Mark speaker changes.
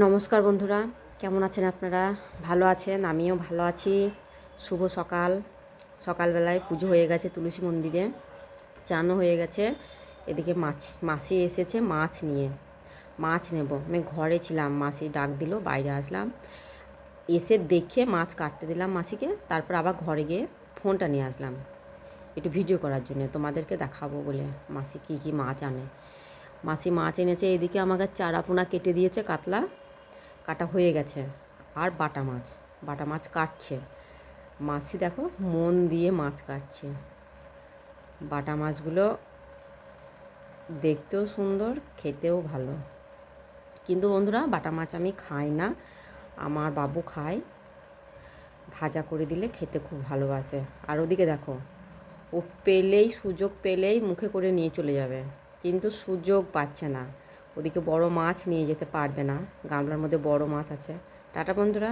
Speaker 1: নমস্কার বন্ধুরা, কেমন আছেন আপনারা? ভালো আছেন? আমিও ভালো আছি। শুভ সকাল। সকালবেলায় পুজো হয়ে গেছে তুলসী মন্দিরে, চানও হয়ে গেছে। এদিকে মাসি এসেছে মাছ নিয়ে। মাছ নেব, আমি ঘরে ছিলাম, মাসি ডাক দিল, বাইরে আসলাম, এসে দেখে মাছ কাটতে দিলাম মাসিকে। তারপর আবার ঘরে গিয়ে ফোনটা নিয়ে আসলাম একটু ভিডিও করার জন্য, তোমাদেরকে দেখাবো বলে মাসি কী কী মাছ আনে। মাসি মাছ এনেছে, এদিকে আমাকে চারাপোনা কেটে দিয়েছে, কাতলা কাটা হয়ে গেছে। আর বাটা মাছ কাটছে মাসি, দেখো মন দিয়ে মাছ কাটছে। বাটা মাছগুলো দেখতেও সুন্দর, খেতেও ভালো। কিন্তু বন্ধুরা, বাটা মাছ আমি খাই না, আমার বাবু খায়। ভাজা করে দিলে খেতে খুব ভালোবাসে। আর ওদিকে দেখো, ও সুযোগ পেলেই মুখে করে নিয়ে চলে যাবে, কিন্তু সুযোগ পাচ্ছে না। ওদিকে বড় মাছ নিয়ে যেতে পারবে না, গামলার মধ্যে বড় মাছ আছে। টাটা বন্ধুরা।